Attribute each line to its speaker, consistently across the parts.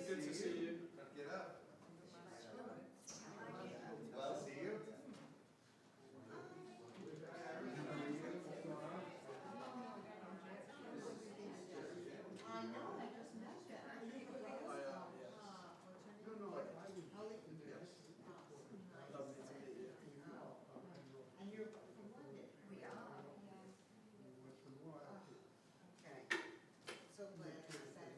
Speaker 1: Good to see you.
Speaker 2: Get up. Well, see you.
Speaker 3: I know, I just met that.
Speaker 1: Lovely to meet you.
Speaker 3: And you're from London? We are. Okay. So glad I sat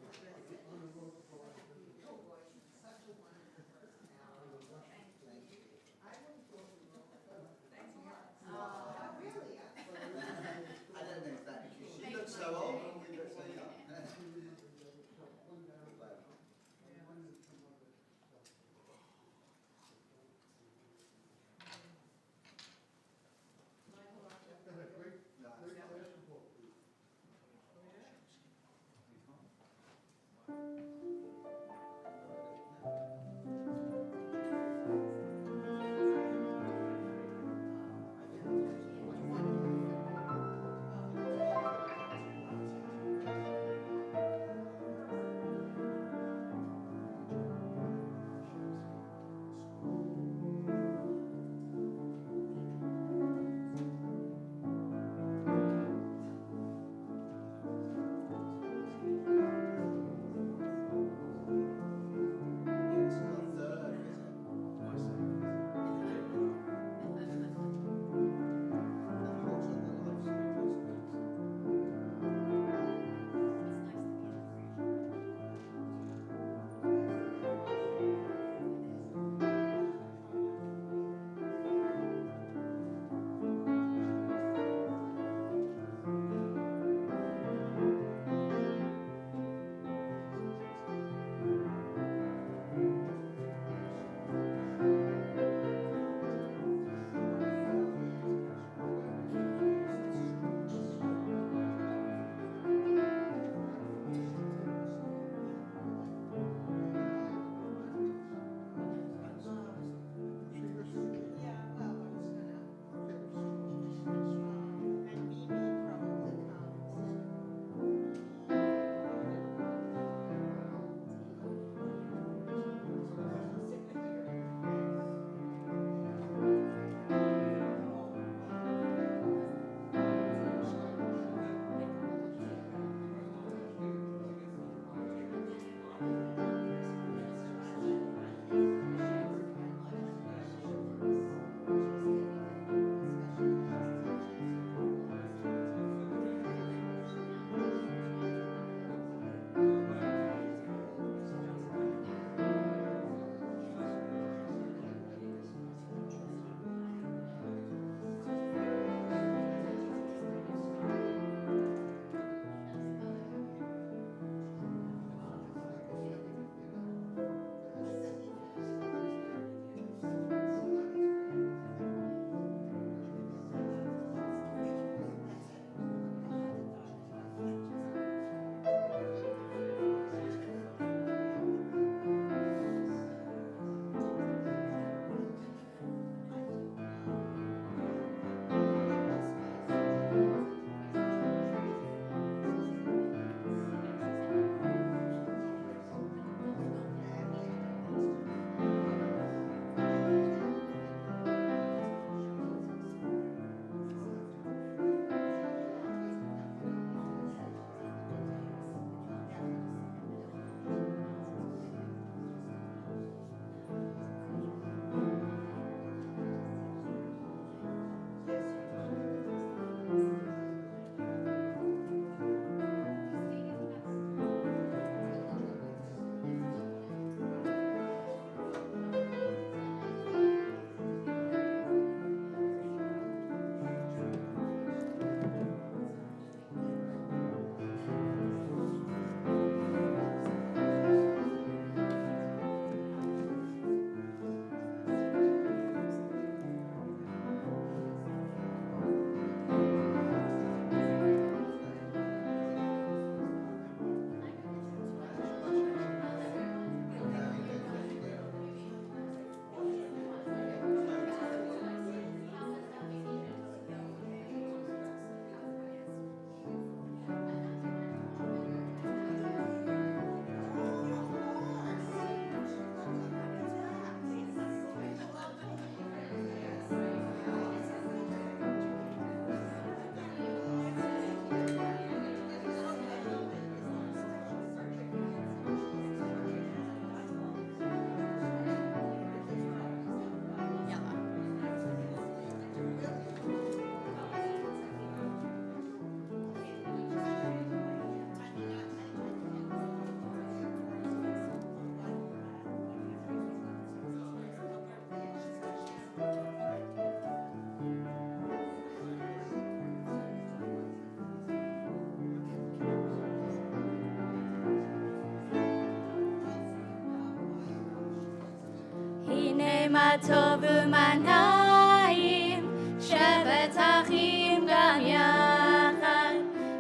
Speaker 2: מה טוב ומה נעים, שבת אחים גם יחד.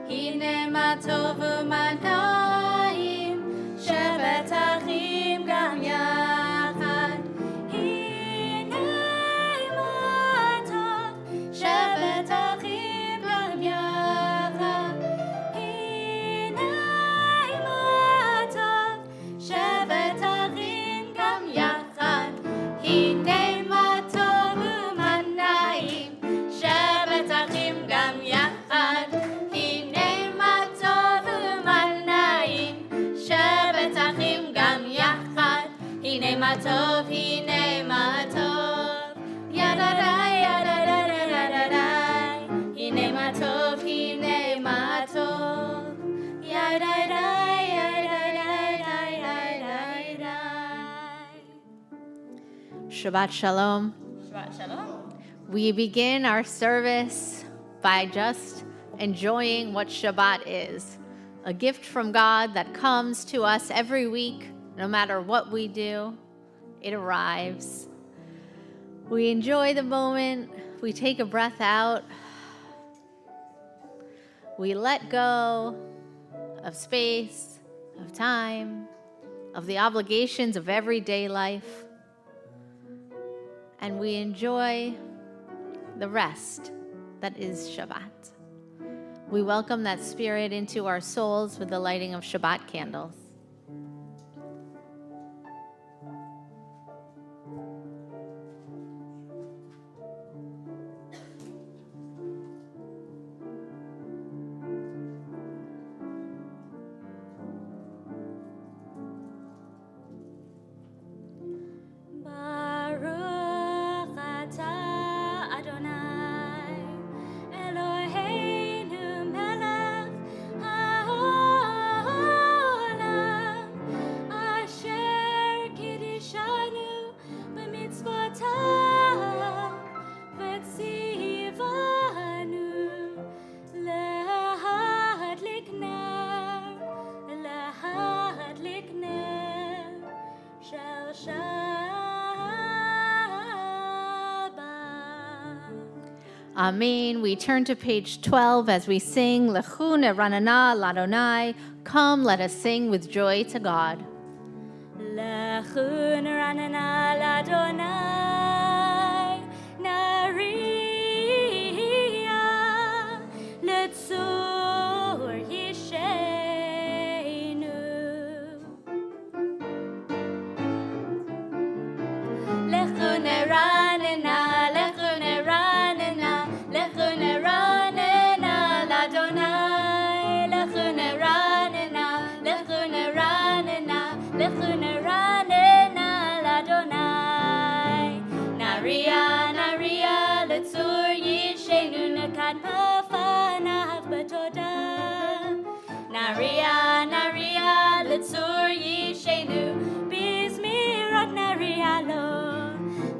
Speaker 2: הנה מה טוב ומה נעים, שבת אחים גם יחד. הנה מה טוב, שבת אחים גם יחד. הנה מה טוב, שבת אחים גם יחד. הנה מה טוב ומה נעים, שבת אחים גם יחד. הנה מה טוב ומה נעים, שבת אחים גם יחד. הנה מה טוב, הנה מה טוב, ידעי ידעי ידעי. הנה מה טוב, הנה מה טוב, ידעי Shabbat Shalom.
Speaker 4: Shabbat Shalom.
Speaker 2: We begin our service by just enjoying what Shabbat is, a gift from God that comes to us every week, no matter what we do. It arrives. We enjoy the moment. We take a breath out. We let go of space, of time, of the obligations of everyday life. And we enjoy the rest that is Shabbat. We welcome that spirit into our souls with the lighting of Shabbat candles. Amen. We turn to page 12 as we sing Lechu Neranana Ladonai. Come, let us sing with joy to God.
Speaker 4: Lechu neranana ladonai, nariya letzur yisheinu. Lechu neranana, lechu neranana, lechu neranana ladonai, lechu neranana, lechu neranana, lechu neranana ladonai. Nariya, nariya letzur yisheinu nekad pafanav betoda. Nariya, nariya letzur yisheinu bizmirot nariya lo.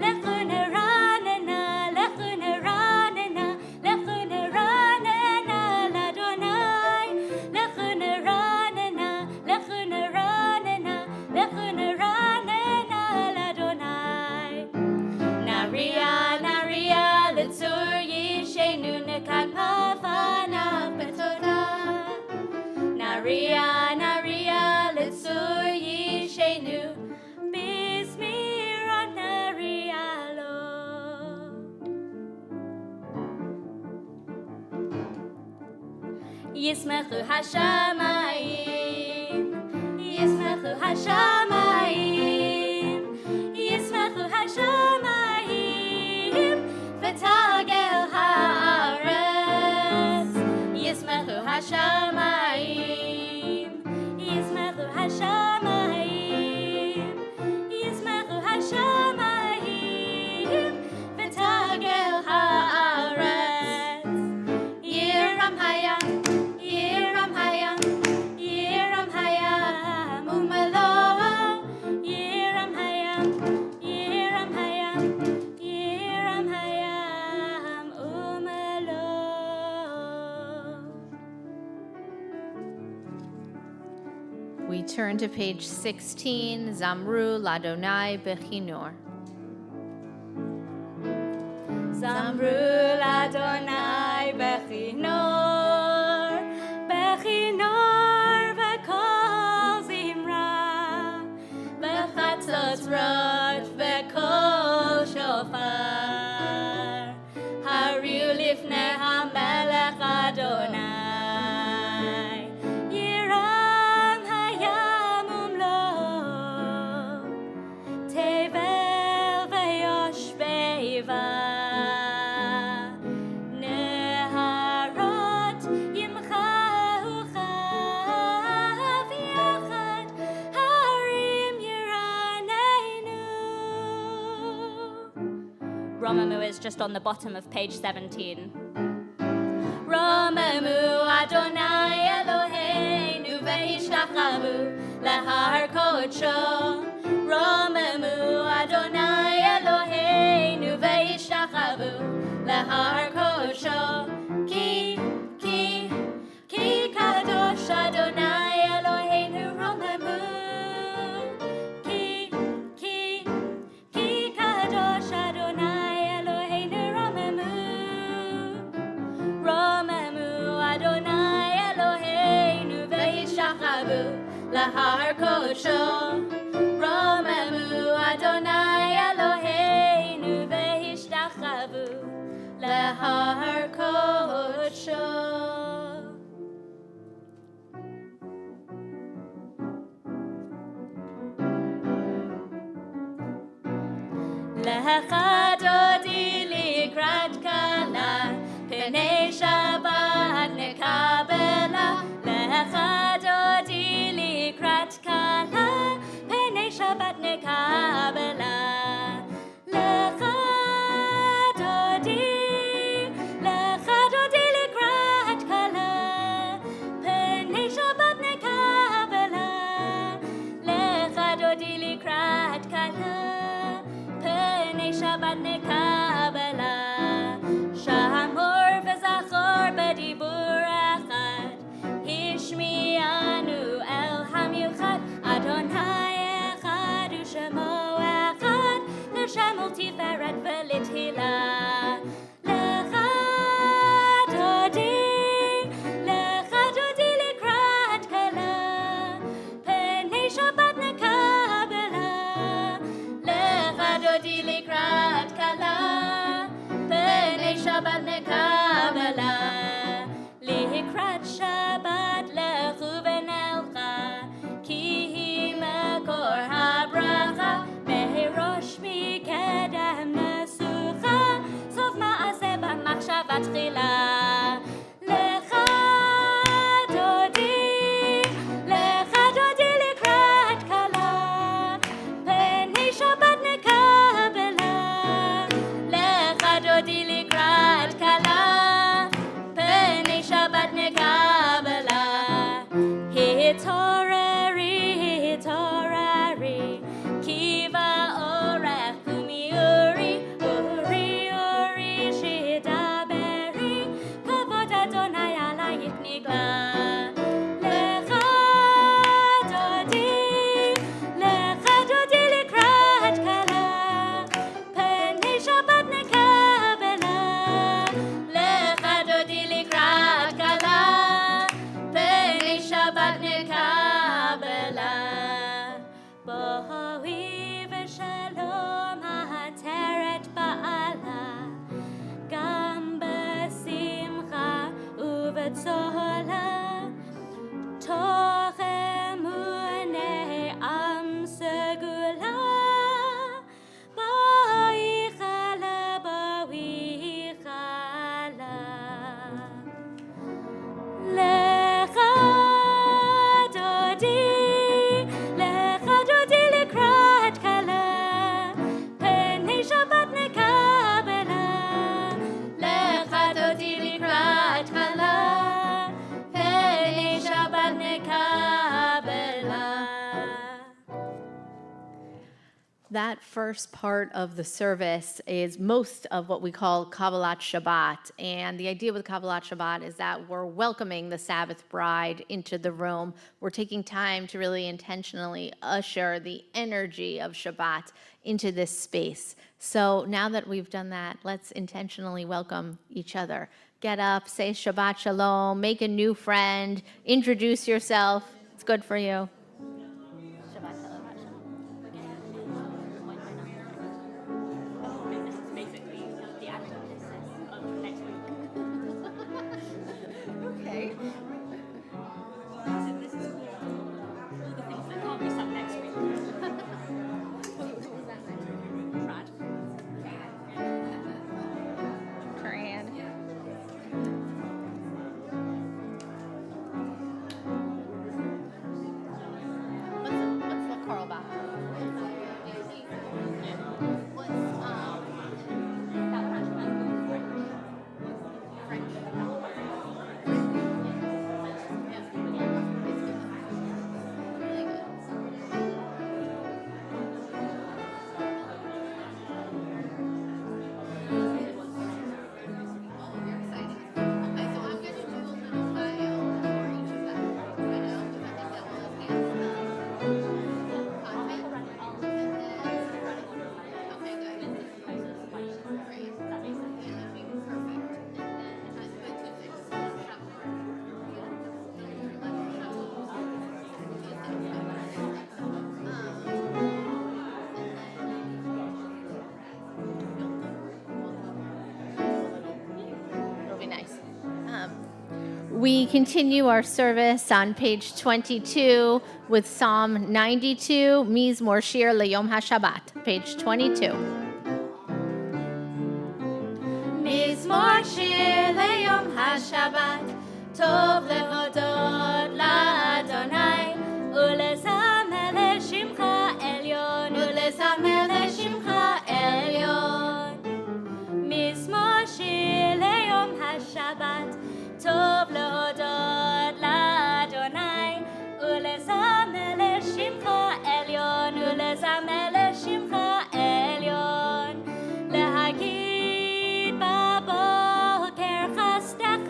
Speaker 4: Lechu neranana, lechu neranana, lechu neranana ladonai. Lechu neranana, lechu neranana, lechu neranana ladonai. Nariya, nariya letzur yisheinu nekad pafanav betoda. Nariya, nariya letzur yisheinu bizmirot nariya lo. Yismechu hashamayim, yismechu hashamayim, yismechu hashamayim, v'tagel haaretz. Yismechu hashamayim, yismechu hashamayim, yismechu hashamayim, v'tagel haaretz. Yiram hayam, yiram hayam, yiram hayam umalo. Yiram hayam, yiram hayam, yiram hayam umalo.
Speaker 2: We turn to page 16, Zamru Ladonai Bechinor.
Speaker 4: Zamru l'Adonai bechinor, bechinor v'kol zimra, v'chatzot rot v'kol shofar. Hariu lifnei hamelech Adonai, Yiram hayam umlo, Tevel v'yosh beiva, Neharot yimchahu chav yachad, Harim yiraneinu. Romamu is just on the bottom of page 17. Romamu Adonai Eloheinu ve'ishtachavu lehar kodsho. Romamu Adonai Eloheinu ve'ishtachavu lehar kodsho. Ki kadosh Adonai Eloheinu Romamu. Ki kadosh Adonai Eloheinu Romamu. Romamu Adonai Eloheinu ve'ishtachavu lehar kodsho. Romamu Adonai Eloheinu ve'ishtachavu lehar kodsho. Lecha dodi likrat kala, Penei Shabbat nekabela. Lecha dodi likrat kala, Penei Shabbat nekabela. Lecha dodi likrat kala, Penei Shabbat nekabela. Lecha dodi likrat kala, Penei Shabbat nekabela. Shamor v'zachor b'dibur echad, Hishmianu el hamiuchad. Adonai echad u'shemo echad, l'shem u'tiferet v'lithilah. Lecha dodi likrat kala, Penei Shabbat nekabela. Lecha dodi likrat kala, Penei Shabbat nekabela. Likrat Shabbat lechu v'nelcha, Ki hi makor habracha. Mehirosh mikedem nesucha, Sof ma'aseh b'machshava tchila. Lecha dodi likrat kala, Penei Shabbat nekabela. Lecha dodi likrat kala, Penei Shabbat nekabela. Hitorari, kiva orech umiuri, uri shidaberi, kavod Adonai alayich nigla. Lecha dodi likrat kala, Penei Shabbat nekabela. Lecha dodi likrat kala, Penei Shabbat nekabela. Bohi v'shalom ha'ateret ba'ala, Gam b'simcha u'v'tzola, Toch emunei am segula. Ba'ichala. Lecha dodi likrat kala, Penei Shabbat nekabela. Lecha dodi likrat kala, Penei Shabbat nekabela.
Speaker 2: That first part of the service is most of what we call Kabbalat Shabbat. And the idea with Kabbalat Shabbat is that we're welcoming the Sabbath bride into the room. We're taking time to really intentionally usher the energy of Shabbat into this space. So now that we've done that, let's intentionally welcome each other. Get up, say Shabbat Shalom, make a new friend, introduce yourself. It's good for you.
Speaker 4: Shabbat Shalom. Oh, this is basically the antithesis of next week.
Speaker 2: Okay.
Speaker 4: This is cool. All the things that can't be said next week. Trad.
Speaker 2: Korean. What's the choral about? It'll be nice. We continue our service on page 22 with Psalm 92, Mizmor Shir Leyom HaShabbat, page 22.
Speaker 5: מזמור שיר ליום השבת, טוב להודות לאדוני, ולזמר לשמך עליון, ולזמר לשמך עליון. מזמור שיר ליום השבת, טוב להודות לאדוני, ולזמר לשמך עליון, ולזמר לשמך עליון. להגיד בבוקר חסדך,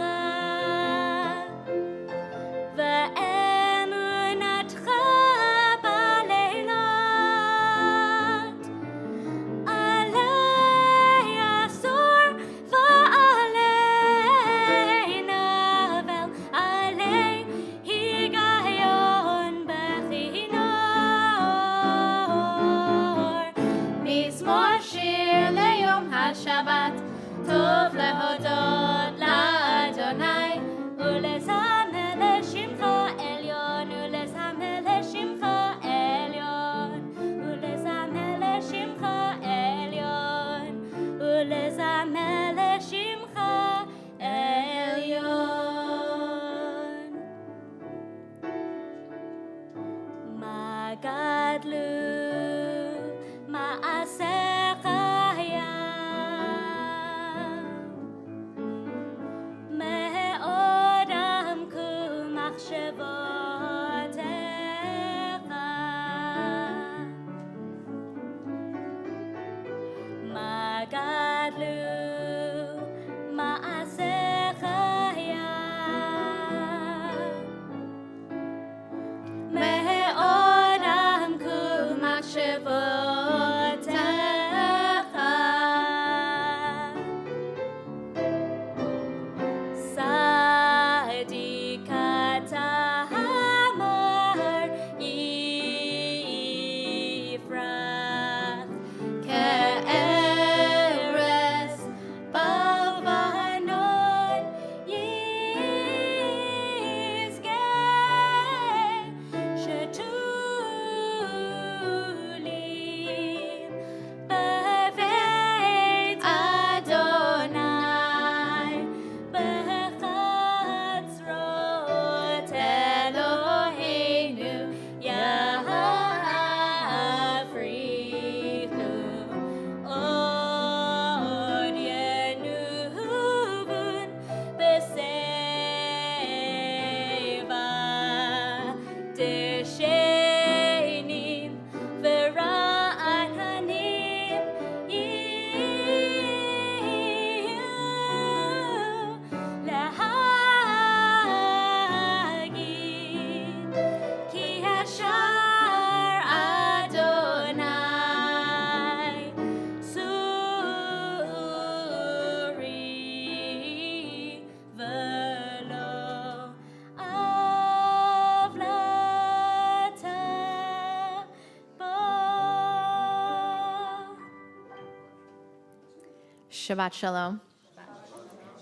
Speaker 2: Shabbat Shalom.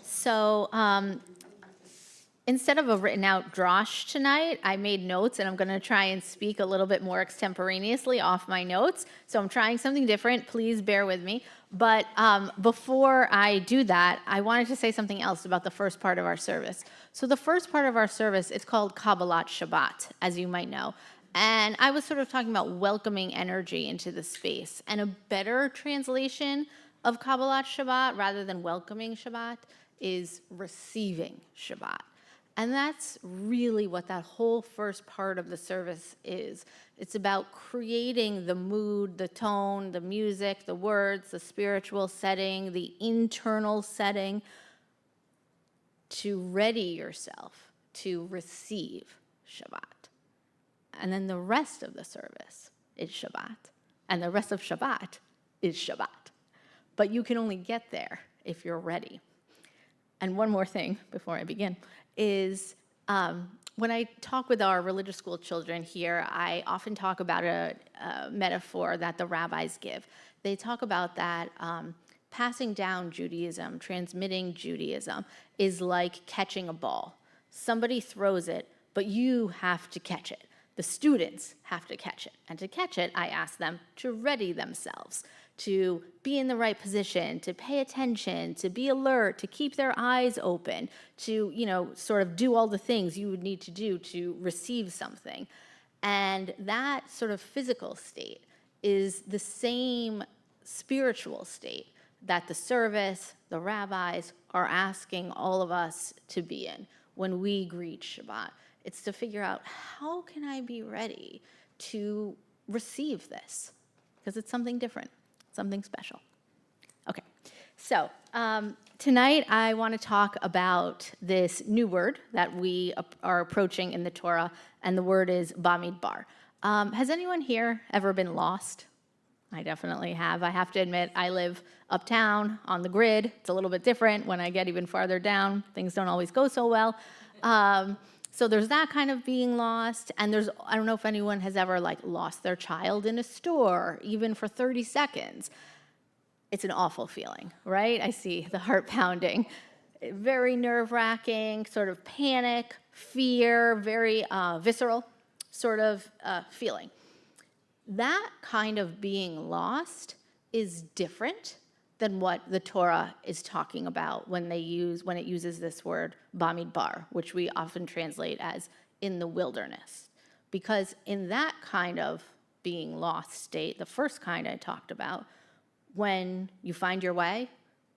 Speaker 2: So instead of a written out drosh tonight, I made notes, and I'm going to try and speak a little bit more extemporaneously off my notes. So I'm trying something different. Please bear with me. But before I do that, I wanted to say something else about the first part of our service. So the first part of our service, it's called Kabbalat Shabbat, as you might know. And I was sort of talking about welcoming energy into the space. And a better translation of Kabbalat Shabbat, rather than welcoming Shabbat, is receiving Shabbat. And that's really what that whole first part of the service is. It's about creating the mood, the tone, the music, the words, the spiritual setting, the internal setting to ready yourself to receive Shabbat. And then the rest of the service is Shabbat. And the rest of Shabbat is Shabbat. But you can only get there if you're ready. And one more thing before I begin is when I talk with our religious school children here, I often talk about a metaphor that the rabbis give. They talk about that passing down Judaism, transmitting Judaism, is like catching a ball. Somebody throws it, but you have to catch it. The students have to catch it. And to catch it, I ask them to ready themselves, to be in the right position, to pay attention, to be alert, to keep their eyes open, to, sort of do all the things you would need to do to receive something. And that sort of physical state is the same spiritual state that the service, the rabbis are asking all of us to be in when we greet Shabbat. It's to figure out, how can I be ready to receive this? Because it's something different. Something special. Okay, so tonight I want to talk about this new word that we are approaching in the Torah, and the word is Bamidbar. Has anyone here ever been lost? I definitely have. I have to admit, I live uptown on the grid. It's a little bit different. When I get even farther down, things don't always go so well. So there's that kind of being lost, and I don't know if anyone has ever lost their child in a store, even for 30 seconds. It's an awful feeling, right? I see the heart pounding. Very nerve-wracking, sort of panic, fear, very visceral sort of feeling. That kind of being lost is different than what the Torah is talking about when it uses this word Bamidbar, which we often translate as in the wilderness. Because in that kind of being lost state, the first kind I talked about, when you find your way,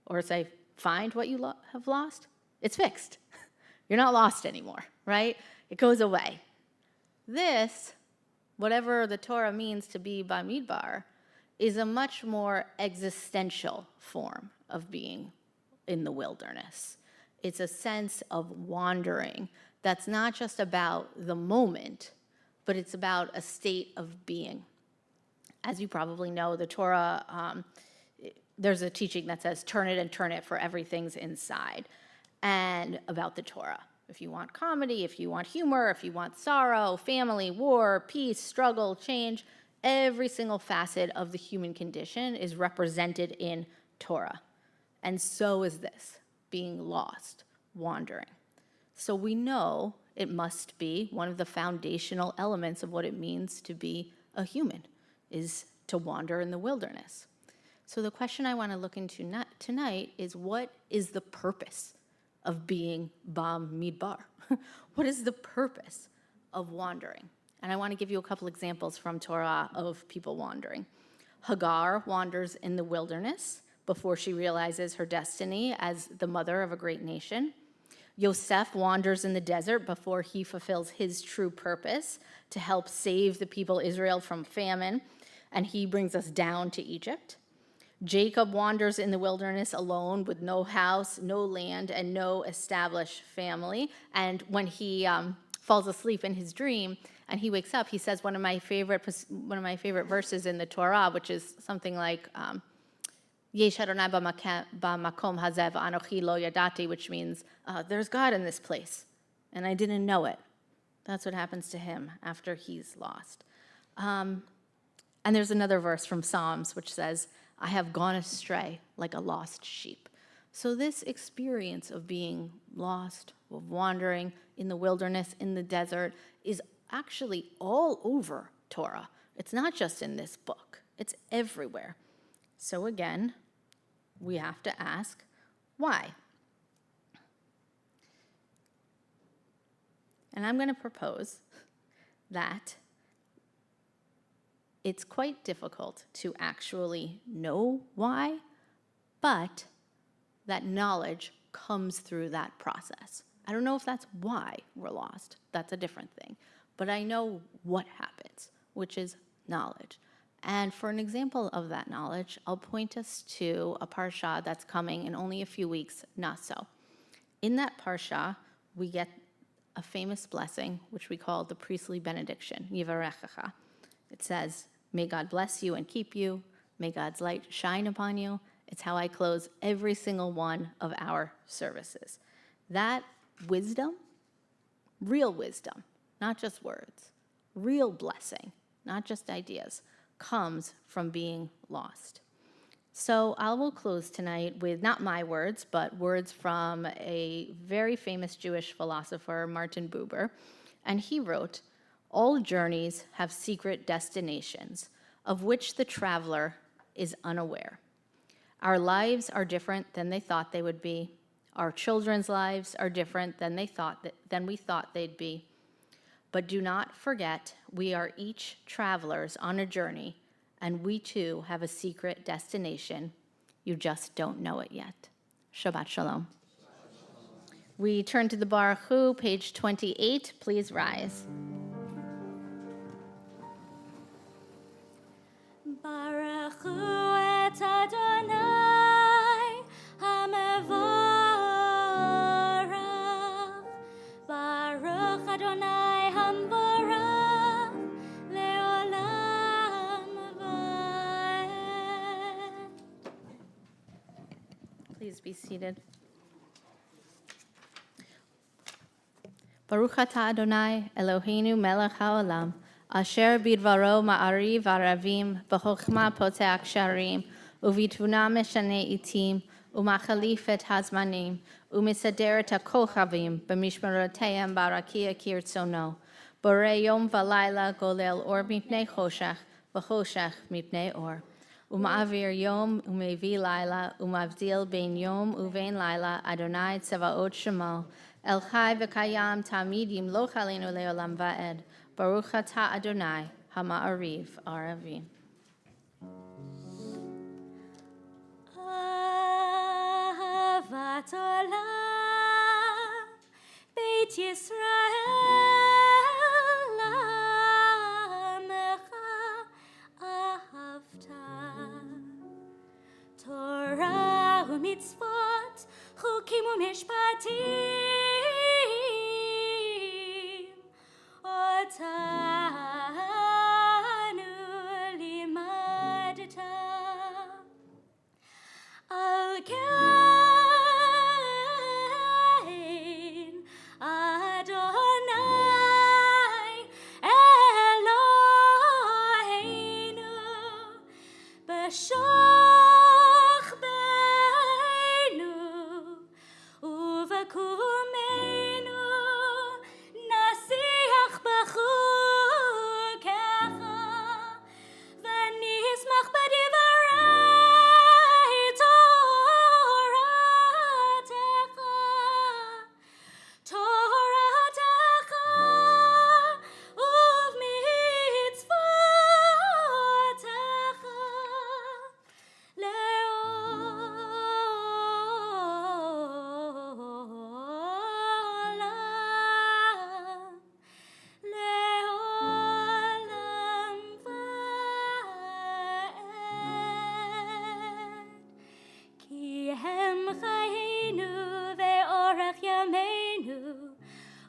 Speaker 2: or say, find what you have lost, it's fixed. You're not lost anymore, right? It goes away. This, whatever the Torah means to be Bamidbar, is a much more existential form of being in the wilderness. It's a sense of wandering that's not just about the moment, but it's about a state of being. As you probably know, the Torah, there's a teaching that says, turn it and turn it, for everything's inside. And about the Torah. If you want comedy, if you want humor, if you want sorrow, family, war, peace, struggle, change, every single facet of the human condition is represented in Torah. And so is this, being lost, wandering. So we know it must be one of the foundational elements of what it means to be a human, is to wander in the wilderness. So the question I want to look into tonight is, what is the purpose of being Bamidbar? What is the purpose of wandering? And I want to give you a couple examples from Torah of people wandering. Hagar wanders in the wilderness before she realizes her destiny as the mother of a great nation. Yosef wanders in the desert before he fulfills his true purpose to help save the people Israel from famine, and he brings us down to Egypt. Jacob wanders in the wilderness alone with no house, no land, and no established family. And when he falls asleep in his dream, and he wakes up, he says one of my favorite verses in the Torah, which is something like, Yesh Adonai b'makom hazeh v'anochi lo yadati, which means there's God in this place, and I didn't know it. That's what happens to him after he's lost. And there's another verse from Psalms which says, I have gone astray like a lost sheep. So this experience of being lost, of wandering in the wilderness, in the desert, is actually all over Torah. It's not just in this book. It's everywhere. So again, we have to ask, why? And I'm going to propose that it's quite difficult to actually know why, but that knowledge comes through that process. I don't know if that's why we're lost. That's a different thing. But I know what happens, which is knowledge. And for an example of that knowledge, I'll point us to a parsha that's coming in only a few weeks, Naso. In that parsha, we get a famous blessing, which we call the priestly benediction, Yivarechecha. It says, may God bless you and keep you. May God's light shine upon you. It's how I close every single one of our services. That wisdom, real wisdom, not just words, real blessing, not just ideas, comes from being lost. So I will close tonight with not my words, but words from a very famous Jewish philosopher, Martin Buber. And he wrote, all journeys have secret destinations, of which the traveler is unaware. Our lives are different than they thought they would be. Our children's lives are different than we thought they'd be. But do not forget, we are each travelers on a journey, and we too have a secret destination. You just don't know it yet. Shabbat Shalom. We turn to the Baruch Hu, page 28. Please rise.
Speaker 5: Baruch Hu et Adonai HaMevorach. Baruch Adonai HaMevorach Le'olam Va'ed.
Speaker 2: Please be seated. Baruch atah Adonai Eloheinu melech haolam, asher bidvaro ma'ariv aravim, b'chokhmah poteach sharim, uvitvuna meshane itim, umachalif et hazmanim, umisader et hakochavim, b'mishmarotayim barakia kirtzono, borei yom v'layla golel or mipnei choshech, v'choshech mipnei or. Uma'avir yom umevi laila, umavdil bein yom uvein laila, Adonai tzavaot shemo, El Chai v'kayam tamid yimloch aleinu le'olam va'ed. Baruch atah Adonai hama'ariv aravim.
Speaker 5: Ahavat olam, Beit Yisrael, Amecha ahavta. Torah u'mitzvot, chukim u'mishpatim, otanu limadta. Al kain Adonai Eloheinu b'shoch beinu uvakumeinu nasiach b'chukecha v'nismach b'divrei Toratecha uv'mitzvotecha le'olam va'ed. Ki hem chayenu ve'orach yameinu,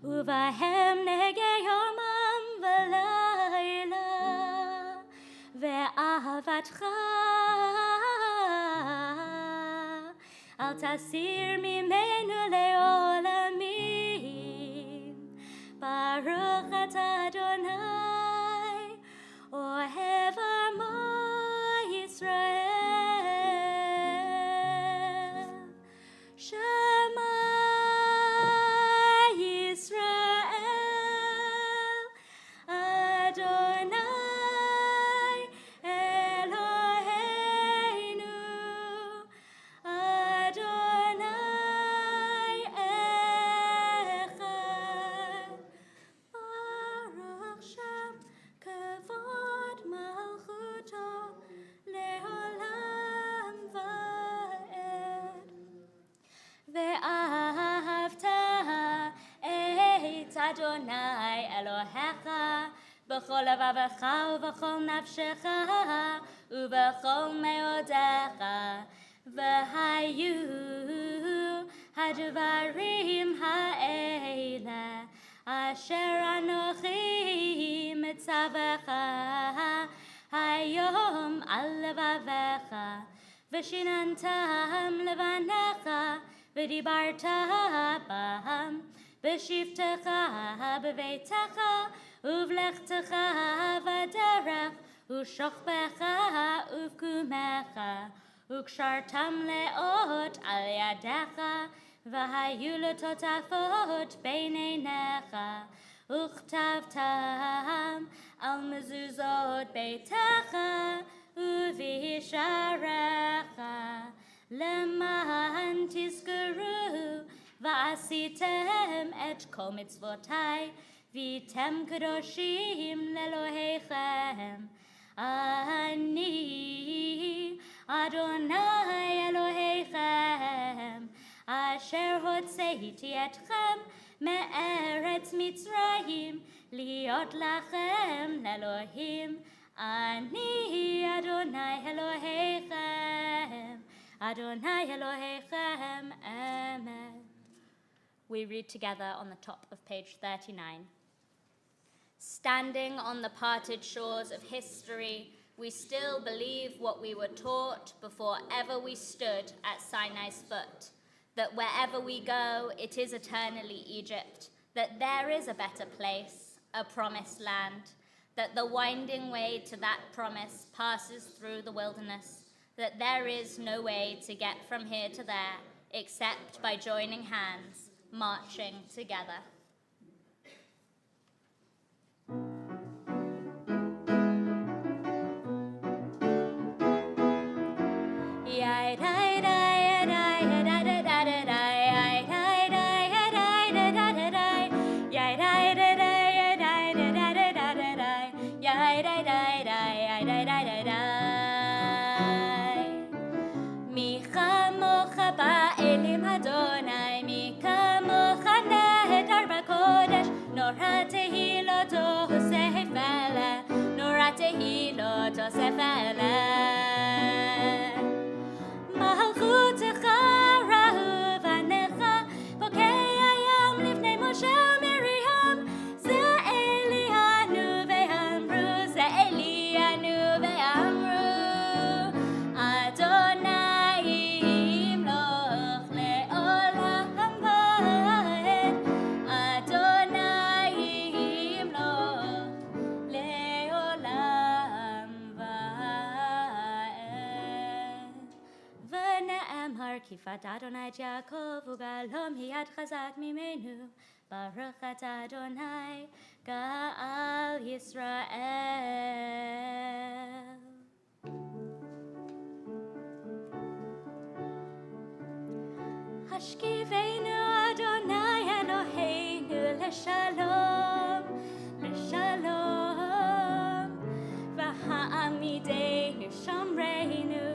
Speaker 5: uvahem nege yomam v'layla, ve'ahavatcha al tasir mimenu le'olamim. Baruch atah Adonai ohev amo Yisrael. Adonai Elohecha b'chol levavecha u'b'chol nafshecha u'b'chol meodecha v'hayu hadvarim ha'ele asher anochi mitzavecha hayom al levavecha v'shinantam levanecha v'dibarta bam v'shivtecha b'veitecha uvlechtecha v'derech u'shochbecha uvkumecha u'kshartam leot al yadecha v'hayu letotafot beineinecha u'chtavtam al mezuzot beitecha u'visharecha leman tizkuru v'asitem et kol mitzvotai v'tem kadoshim leloheichem ani Adonai Eloheichem asher hotzeiti etchem me'eretz Mitzrayim liot lachem lelohim ani Adonai Eloheichem Adonai Eloheichem Amen.
Speaker 4: We read together on the top of page 39. Standing on the parted shores of history, we still believe what we were taught before ever we stood at Sinai's foot, that wherever we go, it is eternally Egypt, that there is a better place, a promised land, that the winding way to that promise passes through the wilderness, that there is no way to get from here to there except by joining hands, marching together.
Speaker 5: Kifat Adonai Yaakov u'galom hiyad chazak mimenu Baruch et Adonai Ga'al Yisrael. Hashkivenu Adonai Eloheinu l'shalom l'shalom v'ha'amideinu shomreinu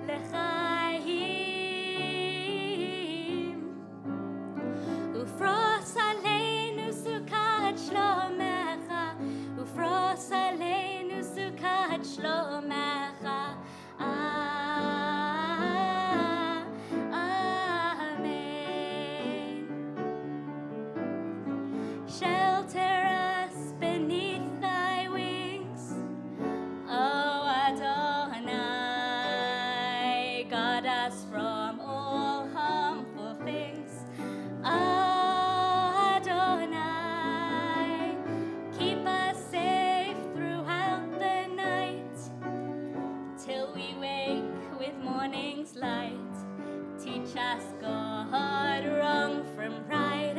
Speaker 5: l'chayim Ufros aleinu sukat shlomecha Ufros aleinu sukat shlomecha Amen. Shelter us beneath thy wings, O Adonai, guard us from all harmful things. Adonai, keep us safe throughout the night, till we wake with morning's light. Teach us, God, wrong from right.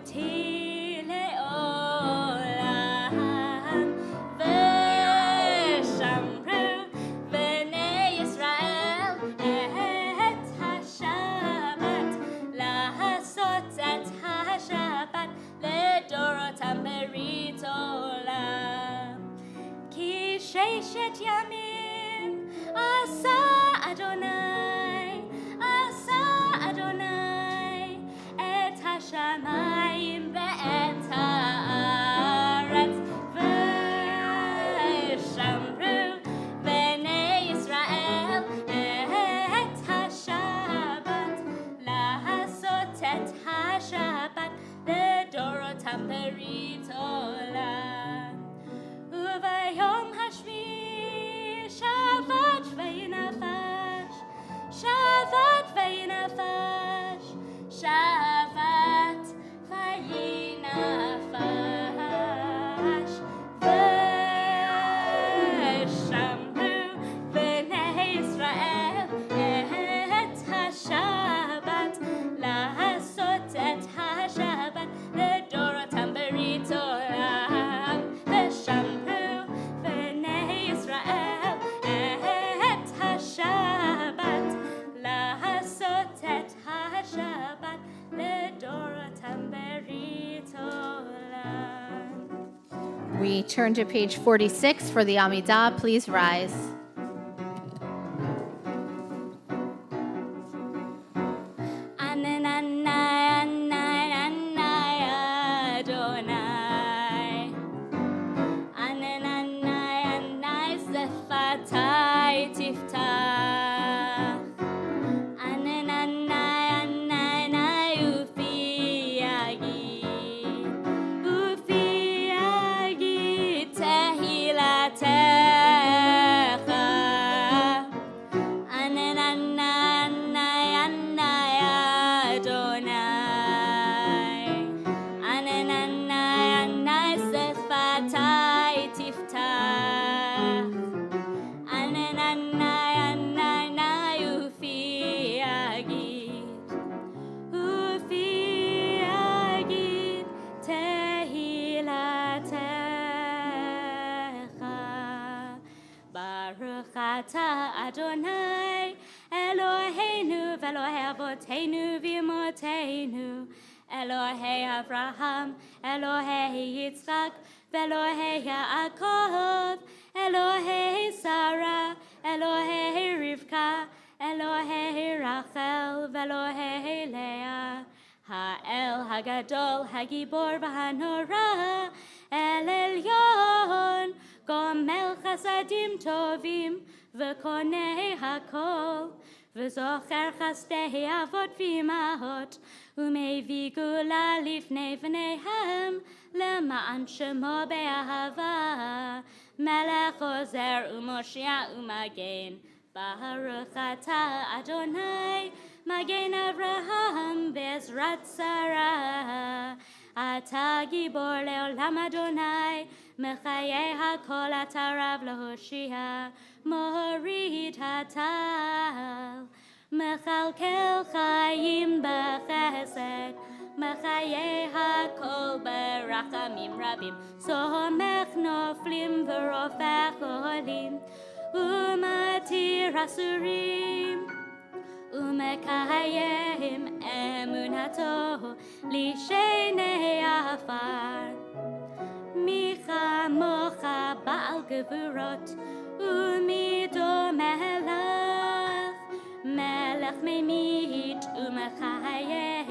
Speaker 5: אותי לעולם, ושמרו בני ישראל את השבת, לעשות את השבת לדורותם ברית עולם. כי ששת ימים עשה אדוני, את השמיים ואת הארץ, ושמרו בני ישראל את השבת, לעשות את השבת לדורותם ברית עולם. וביום השביעי שבת וינפש, שבת וינפש, שבת וינפש, ושמרו בני ישראל את השבת, לעשות את השבת לדורותם ברית עולם, ושמרו בני ישראל את השבת, לעשות את השבת לדורותם ברית עולם.
Speaker 2: We turn to page 46 for the Amidah. Please rise.
Speaker 5: Adonai, Eloheinu ve'Elohei Avotenu v'Imotenu, Elohei Avraham, Elohei Yitzchak, ve'Elohei Yaakov, Elohei Sarah, Elohei Rivka, Elohei Rachel, ve'Elohei Leah, Ha'el Hagadol, Hagibor v'Hanora, El Elyon, Gomel Chasadim Tovim, וקונה הכל, וזוכר חסדי אבות ואימהות, ומביא גאולה לפני בניהם, למען שמו באהבה, מלך עוזר ומושיע ומגן, ברוך אתה אדוני, מגן אברהם בעזרת שרה, אתה גיבור לעולם אדוני, מחיי הכל אתה רב להושיע, מוריד הטל, מכלכל חיים בחסד, מחיי הכל ברחמים רבים, סומך נופלים ורופא חולים, ומתיר אסורים, ומקיים אמונתו לשני עפר. מי כמוך בעל גבורות, ומי דומה לך, מלך ממית ומחיה,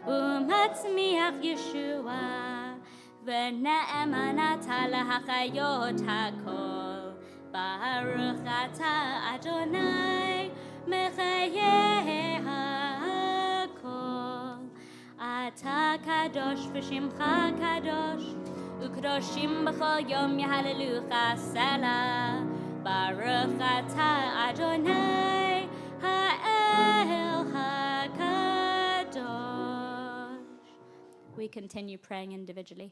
Speaker 5: ומצמיח ישועה, ונאמנת להחיות הכל. ברוך אתה אדוני, מחיי הכל. אתה קדוש ושמך קדוש, וקדושים בכל יום יהללוך סלה. ברוך אתה אדוני, האל הקדוש. We continue praying individually.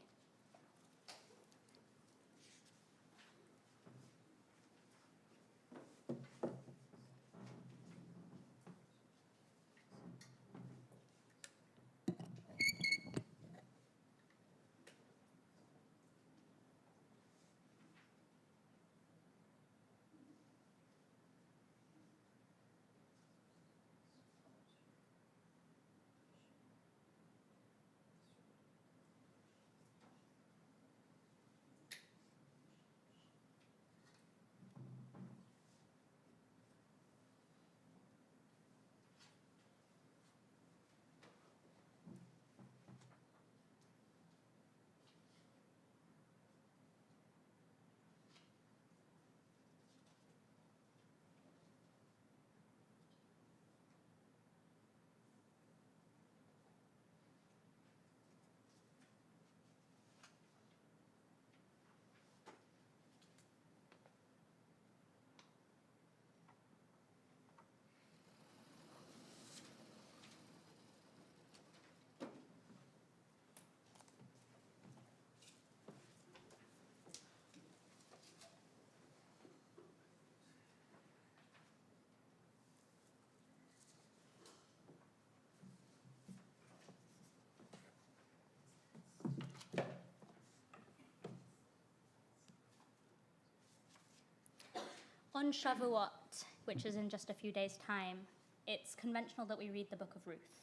Speaker 5: On Shavuot, which is in just a few days' time, it's conventional that we read the book of Ruth.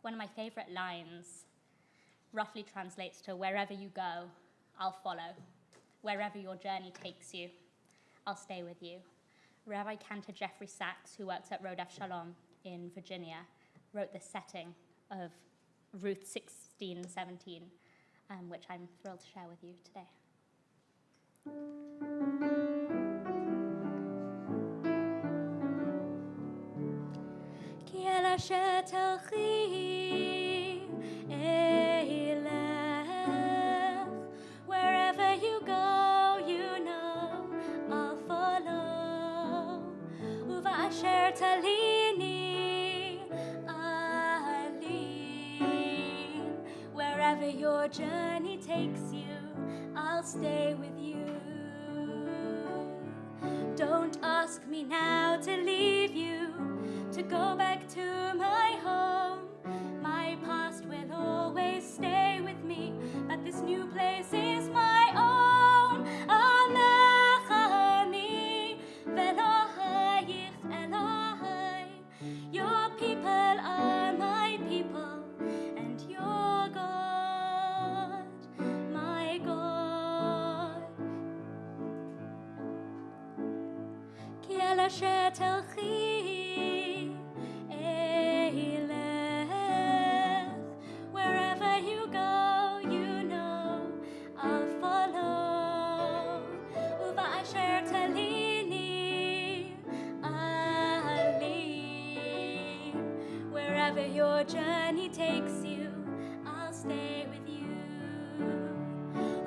Speaker 5: One of my favorite lines roughly translates to, "Wherever you go, I'll follow. Wherever your journey takes you, I'll stay with you." Rabbi Cantor Jeffrey Sachs, who works at Rodef Shalom in Virginia, wrote the setting of Ruth 16:17, which I'm thrilled to share with you today. Ki el asher telchi elech. Wherever you go, you know I'll follow. Uva asher talini alin. Wherever your journey takes you, I'll stay with you. Don't ask me now to leave you, to go back to my home. My past will always stay with me, but this new place is my own. Amechani velohayich Elohai. Your people are my people, and your God, my God. Ki el asher telchi elech. Wherever you go, you know I'll follow. Uva asher talini alin. Wherever your journey takes you, I'll stay with you.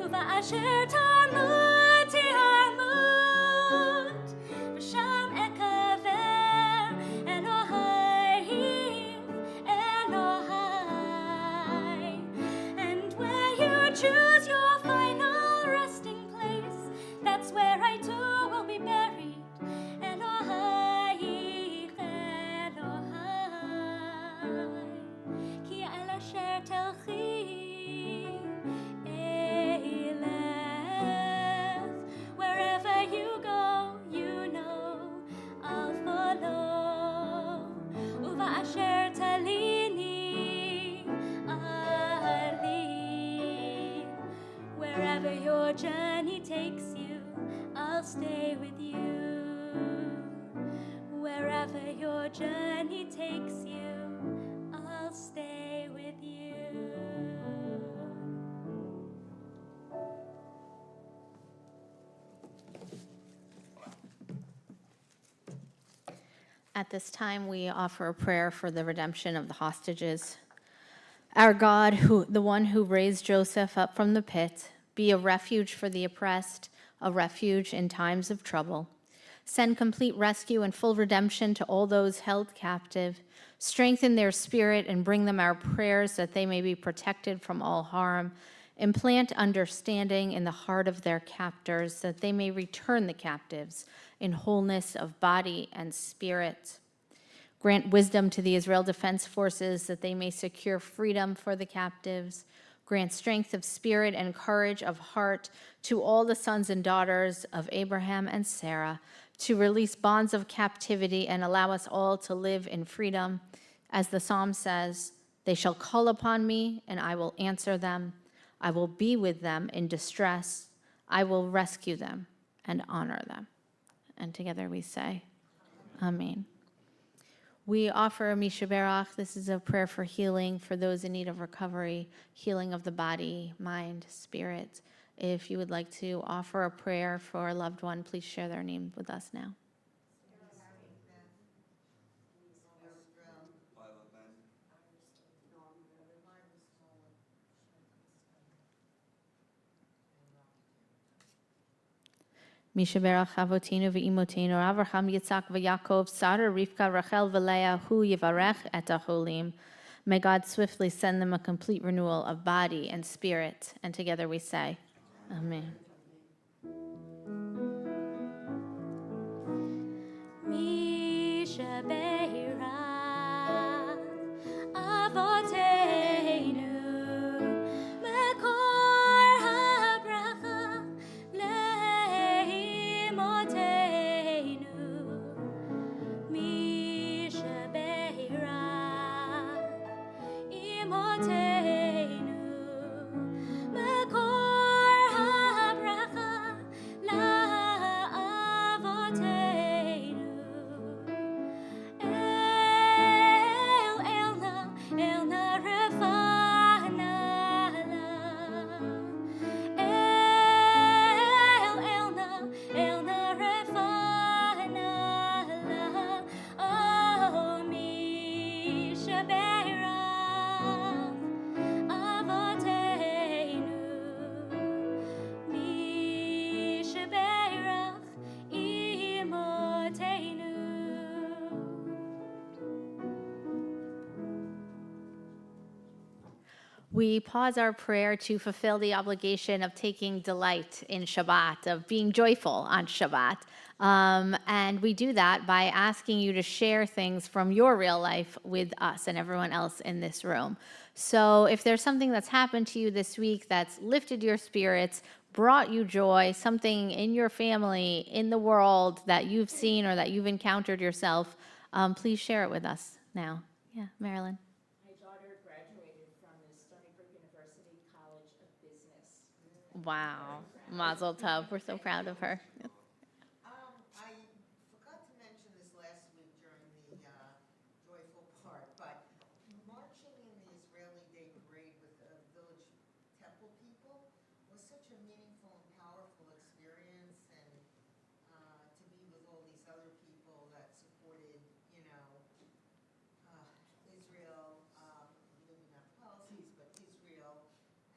Speaker 5: Uva asher tamuti amut, v'sham ekaver Elohim, Elohai. And where you choose your final resting place, that's where I too will be buried. Elohai, Elohai. Ki el asher telchi elech. Wherever you go, you know I'll follow. Uva asher talini alin. Wherever your journey takes you, I'll stay with you. Wherever your journey takes you, I'll stay with you.
Speaker 2: At this time, we offer a prayer for the redemption of the hostages. Our God, the one who raised Joseph up from the pit, be a refuge for the oppressed, a refuge in times of trouble. Send complete rescue and full redemption to all those held captive. Strengthen their spirit and bring them our prayers that they may be protected from all harm. Implant understanding in the heart of their captors, that they may return the captives in wholeness of body and spirit. Grant wisdom to the Israel Defense Forces, that they may secure freedom for the captives. Grant strength of spirit and courage of heart to all the sons and daughters of Abraham and Sarah, to release bonds of captivity and allow us all to live in freedom. As the psalm says, they shall call upon me, and I will answer them. I will be with them in distress. I will rescue them and honor them. And together we say, Amen. We offer Misha Berach. This is a prayer for healing for those in need of recovery, healing of the body, mind, spirit. If you would like to offer a prayer for a loved one, please share their name with us now. Misha Berach Avotinu v'Imotinu, Avraham, Yitzhak, v'Yaakov, Sarah, Rivka, Rachel, v'Leah, Hu Yivarech et Aholim. May God swiftly send them a complete renewal of body and spirit. And together we say, Amen.
Speaker 5: Misha Berach Avotenu, Mekor habracha leimotenu. imotenu, makor habracha la'avotenu. Elna refana la. Elna refana la. Oh, mi shabera avotenu. Mi shabera imotenu.
Speaker 2: We pause our prayer to fulfill the obligation of taking delight in Shabbat, of being joyful on Shabbat. And we do that by asking you to share things from your real life with us and everyone else in this room. So if there's something that's happened to you this week that's lifted your spirits, brought you joy, something in your family, in the world that you've seen or that you've encountered yourself, please share it with us now. Yeah, Marilyn.
Speaker 3: My daughter graduated from the Stony Brook University College of Business.
Speaker 2: Wow. Mazel tov. We're so proud of her.
Speaker 3: I forgot to mention this last week during the joyful part, but marching in the Israeli Day Parade with the village temple people was such a meaningful and powerful experience, and to be with all these other people that supported, Israel, maybe not policies, but Israel,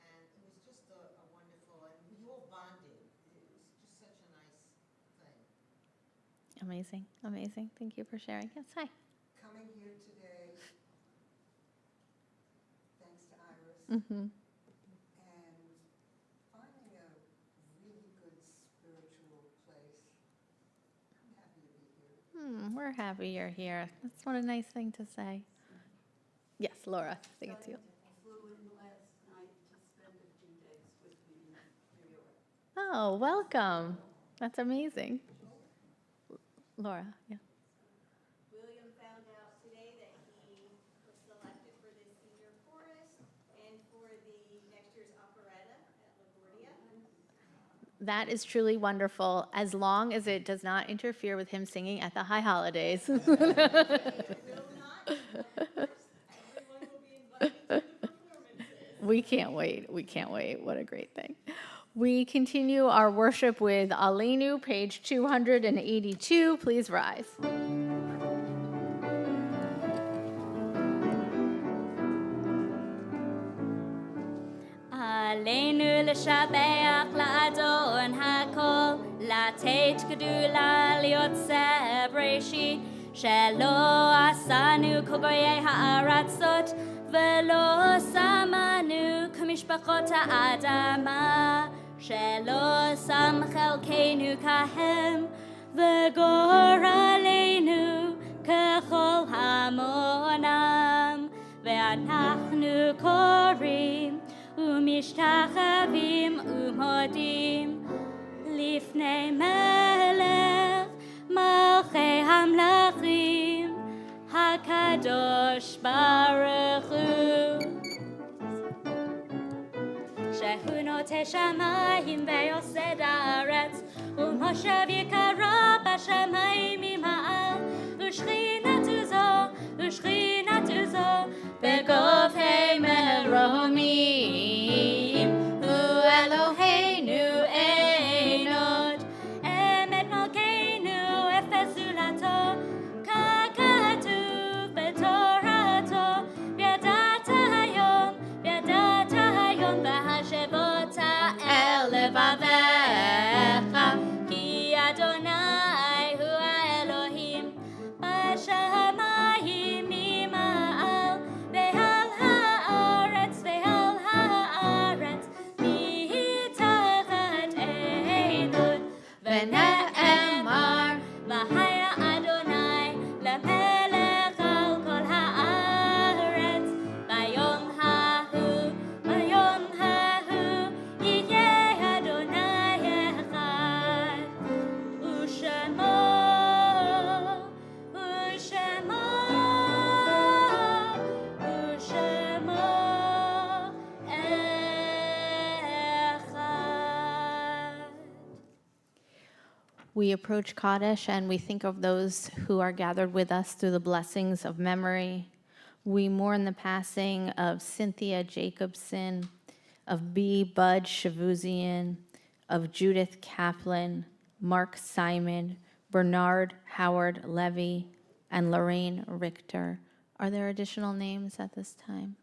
Speaker 3: and it was just a wonderful, and we all bonded. It was just such a nice thing.
Speaker 2: Amazing. Amazing. Thank you for sharing. Yes, hi.
Speaker 6: Coming here today, thanks to Iris,
Speaker 2: Mm-hmm.
Speaker 6: and finding a really good spiritual place. I'm happy to be here.
Speaker 2: We're happy you're here. That's what a nice thing to say. Yes, Laura, I think it's you.
Speaker 6: Flew in last night to spend a few days with me in New York.
Speaker 2: Oh, welcome. That's amazing. Laura, yeah.
Speaker 7: William found out today that he was selected for the senior chorus and for the next year's operetta at LaGuardia.
Speaker 2: That is truly wonderful, as long as it does not interfere with him singing at the high holidays.
Speaker 7: It will not, of course, everyone will be invited to the performances.
Speaker 2: We can't wait. We can't wait. What a great thing. We continue our worship with Aleinu, page 282. Please rise.
Speaker 5: עלינו לשבח לאדון הכל, לתת גדולה ליוצא בראשית, שלא עשנו כגויי הארצות, ולא שמנו כמשפחות האדמה, שלא שם חלקנו כהם, וגורלנו ככל המונם, ואנחנו קוראים ומשתחווים ומודים לפני מלך מלכי המלכים הקדוש ברוך הוא, שהוא נוטה שמיים ויוסד הארץ, ומושב יקרה בשמיים ממעל, ושכינתו זו בגופי מרומים. הוא אלוהינו אין עוד, אמת מלכנו אפס זולתו, ככתוב בתורתו, וידעת היום והשבות אל לבביך, כי אדוני הוא האלוהים בשמיים ממעל
Speaker 2: We approach Kaddish and we think of those who are gathered with us through the blessings of memory. We mourn the passing of Cynthia Jacobson, of B. Bud Shavuzian, of Judith Kaplan, Mark Simon, Bernard Howard Levy, and Lorraine Richter. Are there additional names at this time?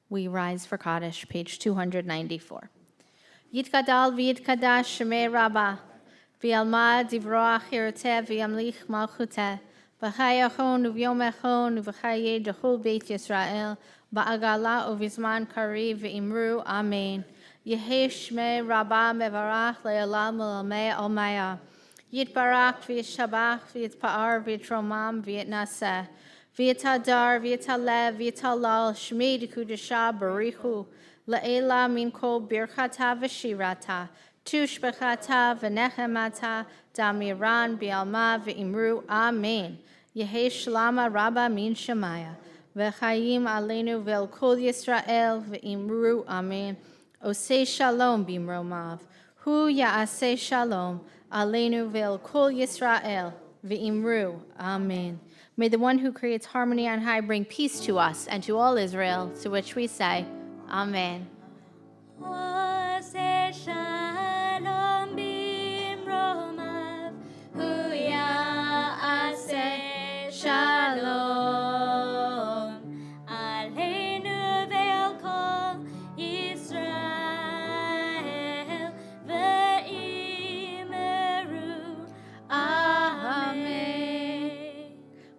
Speaker 2: We rise for Kaddish, page 294. Yitkadal v'yitkadash shemei Rabbah, v'yalmad divrah chiruteh v'yamlich malchuteh, v'chayachon u'vyomechon u'v'chayeh dechul beit Yisrael, ba'agala u'vizman kariv v'imru, Amen. Yehei shmei Rabbah mevarach le'olam u'lamei almaya. Yitbarach v'yishabach v'yitpa'ar v'yitromam v'yitnaseh. V'yitadar, v'yitalev, v'yitalal, shmei d'kudesha barichu, la'ela min kol birchata v'shirata, tushbechata v'nechemata, damiran bi'alma v'imru, Amen. Yehei shlama rabba min shemaya, v'chayim aleinu v'el kol Yisrael v'imru, Amen. Osei shalom bimromav, hu ya'aseh shalom, aleinu v'el kol Yisrael v'imru, Amen. May the one who creates harmony on high bring peace to us and to all Israel, to which we say, Amen.
Speaker 4: Oseh shalom bimromav, hu ya'aseh shalom, aleinu ve'al kol Yisrael ve'imru, Amen.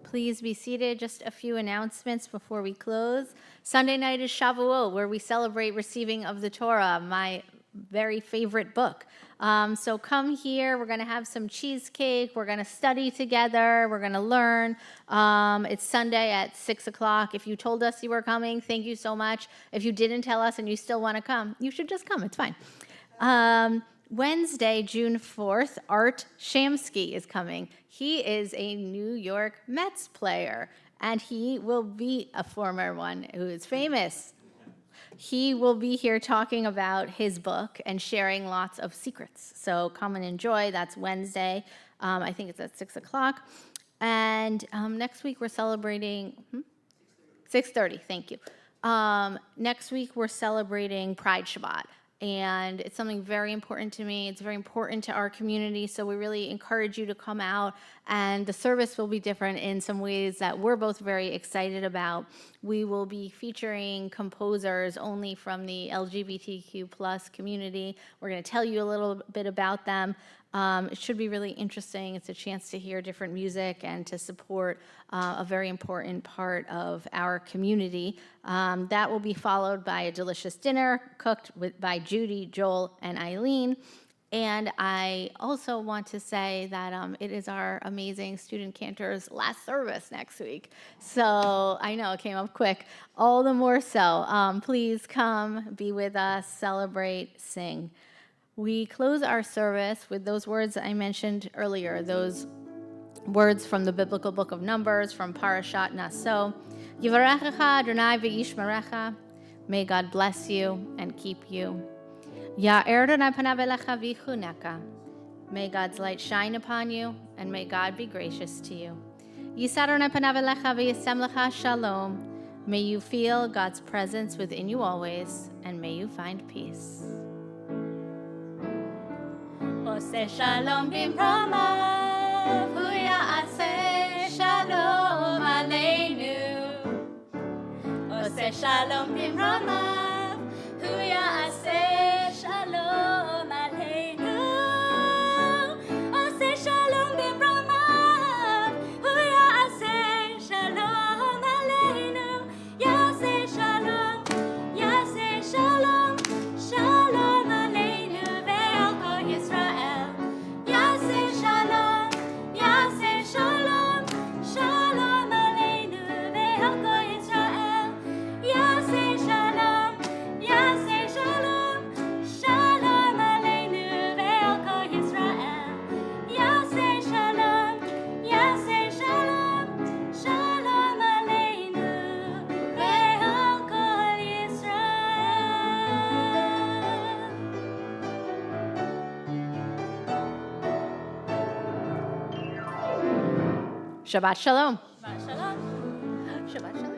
Speaker 2: Please be seated. Just a few announcements before we close. Sunday night is Shavuot, where we celebrate receiving of the Torah, my very favorite book. So come here. We're going to have some cheesecake. We're going to study together. We're going to learn. It's Sunday at 6 o'clock. If you told us you were coming, thank you so much. If you didn't tell us and you still want to come, you should just come. It's fine. Wednesday, June 4th, Art Shamsky is coming. He is a New York Mets player, and he will be a former one who is famous. He will be here talking about his book and sharing lots of secrets. So come and enjoy. That's Wednesday. I think it's at 6 o'clock. And next week we're celebrating 6:30. Thank you. Next week we're celebrating Pride Shabbat. And it's something very important to me. It's very important to our community, so we really encourage you to come out. And the service will be different in some ways that we're both very excited about. We will be featuring composers only from the LGBTQ plus community. We're going to tell you a little bit about them. It should be really interesting. It's a chance to hear different music and to support a very important part of our community. That will be followed by a delicious dinner cooked by Judy, Joel, and Eileen. And I also want to say that it is our amazing student cantor's last service next week. So I know it came up quick, all the more so. Please come, be with us, celebrate, sing. We close our service with those words I mentioned earlier, those words from the biblical book of Numbers, from Parashat Naso. Yivarechecha Adonai v'yishmerecha. May God bless you and keep you. Ya'er Adonai panav elecha v'yichuneka. May God's light shine upon you, and may God be gracious to you. Yisar Adonai panav elecha v'yasem lecha shalom. May you feel God's presence within you always, and may you find peace.
Speaker 4: Oseh shalom bimromav, hu ya'aseh shalom aleinu. Oseh shalom bimromav, hu ya'aseh shalom aleinu. Oseh shalom bimromav, hu ya'aseh shalom aleinu. Ya'aseh shalom, ya'aseh shalom, shalom aleinu ve'al kol Yisrael. Ya'aseh shalom, ya'aseh shalom, shalom aleinu ve'al kol Yisrael. Ya'aseh shalom,
Speaker 2: Shabbat Shalom.
Speaker 5: Shabbat Shalom.
Speaker 2: Shabbat Shalom.